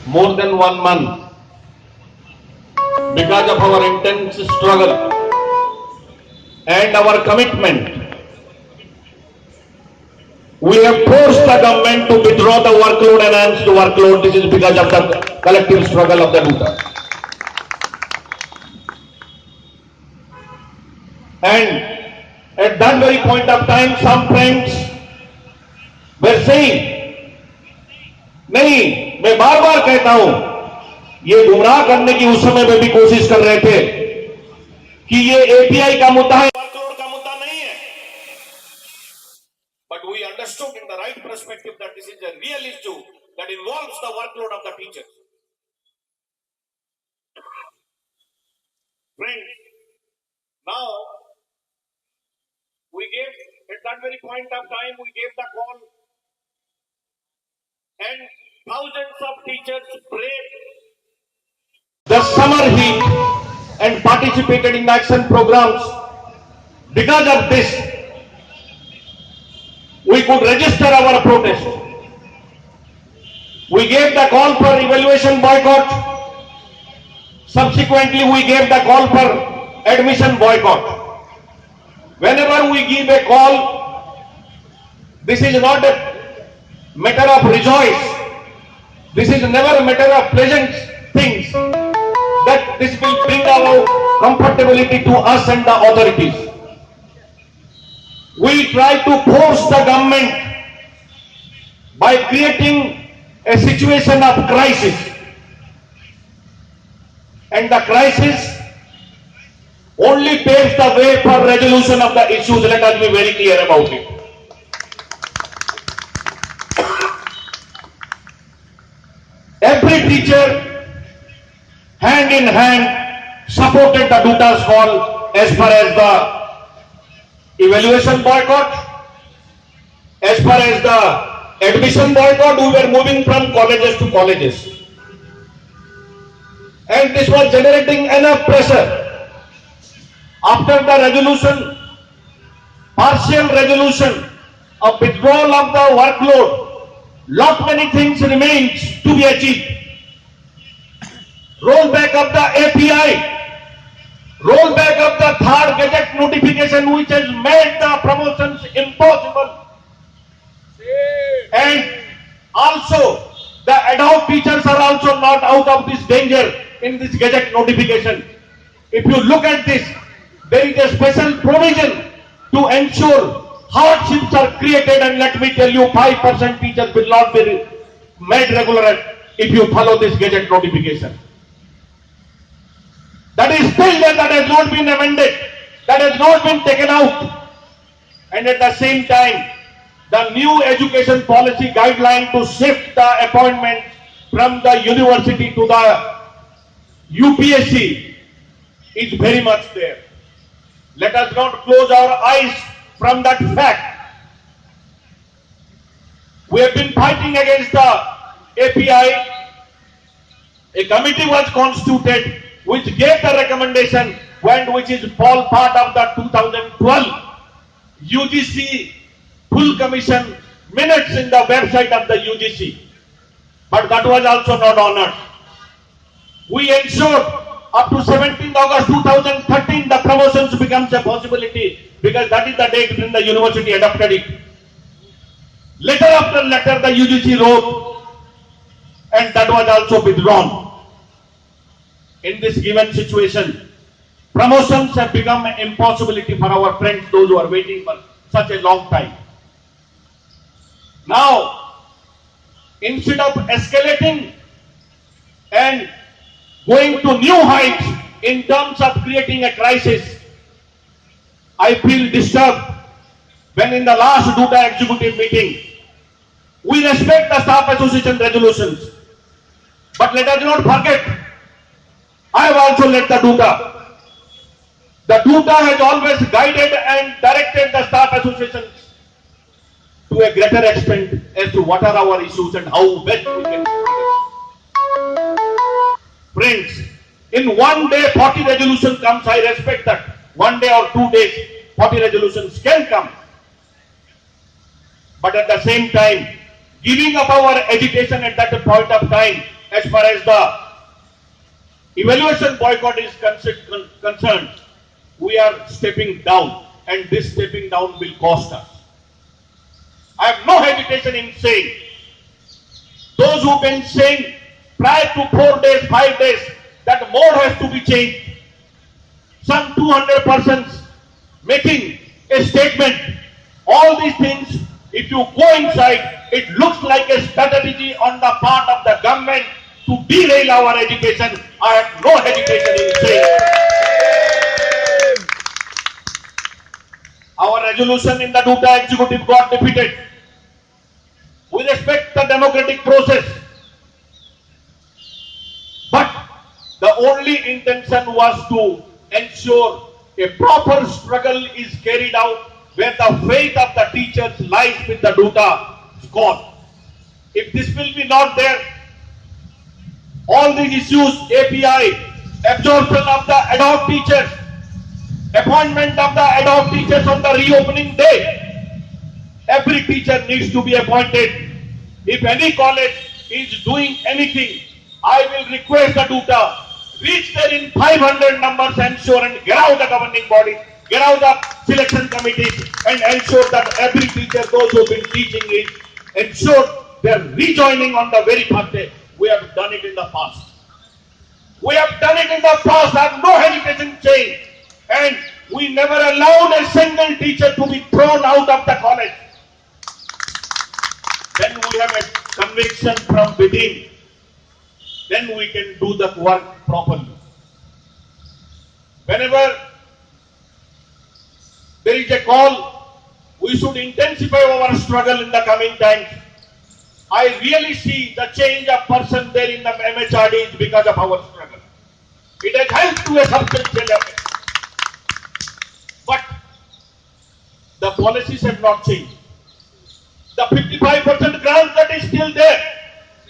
more than 1 month because of our intense struggle and our commitment. We have forced the government to withdraw the workload, enhance the workload. This is because of the collective struggle of the Duta. And at that very point of time, some friends were saying, नहीं, मैं बार बार कहता हूं, ये गुमराह करने की उस समय में भी कोशिश कर रहे थे कि ये एपीआई का मुद्दा है, वर्कलोड का मुद्दा नहीं है. But we understood in the right perspective that this is a real issue that involves the workload of the teachers. Friends, now we gave, at that very point of time, we gave the call and thousands of teachers braved the summer heat and participated in action programs. Because of this, we could register our protest. We gave the call for evaluation boycott. Subsequently, we gave the call for admission boycott. Whenever we give a call, this is not a matter of rejoice. This is never a matter of pleasant things. That this will bring our comfortability to us and the authorities. We try to force the government by creating a situation of crisis. And the crisis only paves the way for resolution of the issues. Let us be very clear about it. Every teacher, hand in hand, supported the Duta's call as far as the evaluation boycott, as far as the admission boycott. We were moving from colleges to colleges. And this was generating enough pressure. After the resolution, partial resolution of withdrawal of the workload, lot many things remains to be achieved. Rollback of the API, rollback of the third gazette notification which has made the promotions impossible. And also the ad hoc teachers are also not out of this danger in this gazette notification. If you look at this, there is a special provision to ensure hardships are created, and let me tell you, 5% teachers will not be made regular if you follow this gazette notification. That is still there, that has not been amended, that has not been taken out. And at the same time, the new education policy guideline to shift the appointment from the university to the UPSC is very much there. Let us not close our eyes from that fact. We have been fighting against the API. A committee was constituted which gave the recommendation and which is all part of the 2012 UGC full commission minutes in the website of the UGC. But that was also not honored. We ensured up to 17th August 2013 the promotions becomes a possibility, because that is the date when the university adopted it. Letter after letter the UGC wrote, and that was also withdrawn. In this given situation, promotions have become an impossibility for our friends, those who are waiting for such a long time. Now, instead of escalating and going to new heights in terms of creating a crisis, I feel disturbed when in the last Duta executive meeting, we respect the staff association resolutions. But let us not forget, I have also led the Duta. The Duta has always guided and directed the staff associations to a greater extent as to what are our issues and how best we can progress. Friends, in one day 40 resolution comes, I respect that. One day or 2 days, 40 resolutions can come. But at the same time, giving up our education at that point of time as far as the evaluation boycott is concerned, we are stepping down, and this stepping down will cost us. I have no hesitation in saying, those who've been saying prior to 4 days, 5 days, that mode has to be changed. Some 200 persons making a statement. All these things, if you go inside, it looks like a strategy on the part of the government to derail our education. I have no hesitation in saying. Our resolution in the Duta executive got defeated. We respect the democratic process. But the only intention was to ensure a proper struggle is carried out where the fate of the teachers lies with the Duta squad. If this will be not there, all these issues, API, absorption of the ad hoc teachers, appointment of the ad hoc teachers on the reopening day, every teacher needs to be appointed. If any college is doing anything, I will request the Duta, reach there in 500 numbers, ensure and get out the governing body, get out the selection committee, and ensure that every teacher, those who have been teaching it, ensure their rejoining on the very first day. We have done it in the past. We have done it in the past. I have no hesitation change. And we never allowed a single teacher to be thrown out of the college. Then we have a conviction from within. Then we can do the work properly. Whenever there is a call, we should intensify our struggle in the coming times. I really see the change of person there in the MHRD is because of our struggle. It has helped to a substantial level. But the policies have not changed. The 55% grant that is still there.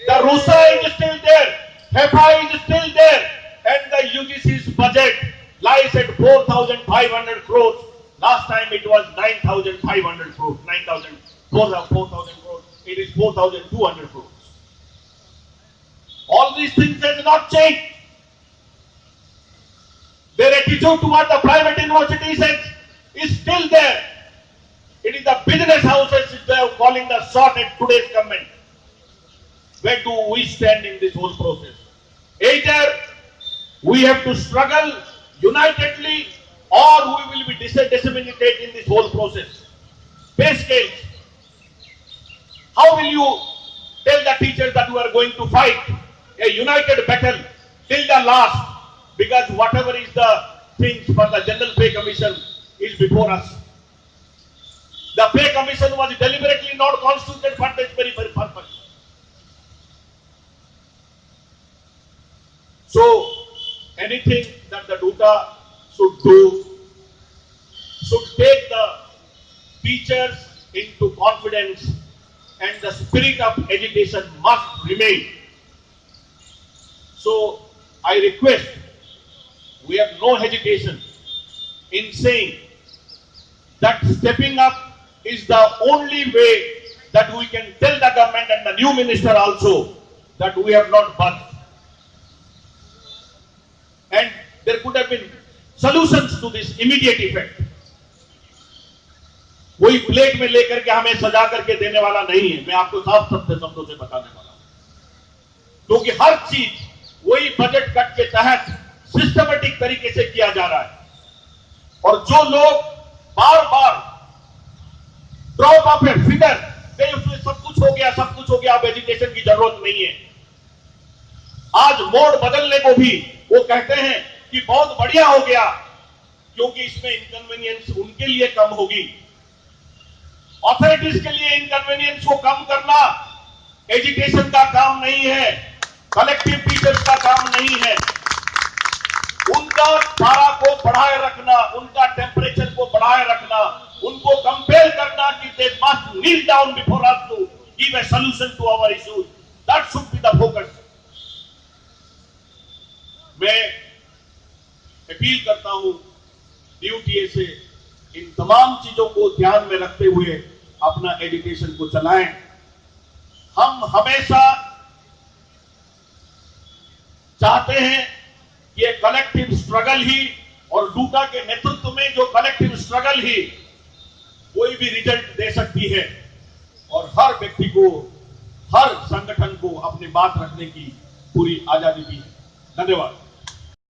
The RUSA is still there. HEPA is still there. And the UGC's budget lies at 4,500 crores. Last time it was 9,500 crores. 4,000 crores. It is 4,200 crores. All these things have not changed. Their attitude toward the private universities is still there. It is the business houses they are calling the shot at today's government. Where do we stand in this whole process? Either we have to struggle unitedly, or we will be disseminated in this whole process. Pay scales. How will you tell the teachers that we are going to fight a united battle till the last? Because whatever is the things for the General Pay Commission is before us. The Pay Commission was deliberately not constituted for this very purpose. So, anything that the Duta should do should take the teachers into confidence, and the spirit of agitation must remain. So, I request, we have no hesitation in saying that stepping up is the only way that we can tell the government and the new minister also that we have not budged. And there could have been solutions to this immediate effect. कोई plate में लेकर के हमें सजा करके देने वाला नहीं है, मैं आपको साफ शब्दों से बताने वाला हूं, क्योंकि हर चीज वही बजट कट के तहत सिस्टमेटिक तरीके से किया जा रहा है। और जो लोग बार बार ड्रॉप ऑफ ए फिगर, उसमें सब कुछ हो गया, अब एजुकेशन की जरूरत नहीं है। आज मोड बदलने को भी वो कहते हैं कि बहुत बढ़िया हो गया, क्योंकि इसमें इनकन्वीनियंस उनके लिए कम होगी। अथॉरिटीज के लिए इनकन्वीनियंस को कम करना एजुकेशन का काम नहीं है, कलेक्टिव टीचर्स का काम नहीं है। उनका पारा को बढ़ाए रखना, उनका टेम्परेचर को बढ़ाए रखना, उनको कंपेल करना कि they must kneel down before us to give a solution to our issues. That should be the focus. मैं अपील करता हूं DUTA से, इन तमाम चीजों को ध्यान में रखते हुए अपना एजुकेशन को चलाएं। हम हमेशा चाहते हैं कि ये कलेक्टिव स्ट्रगल ही और लूटा के नेतृत्व में जो कलेक्टिव स्ट्रगल ही कोई भी रिजल्ट दे सकती है और हर व्यक्ति को, हर संगठन को अपनी बात रखने की पूरी आजादी दी है। धन्यवाद।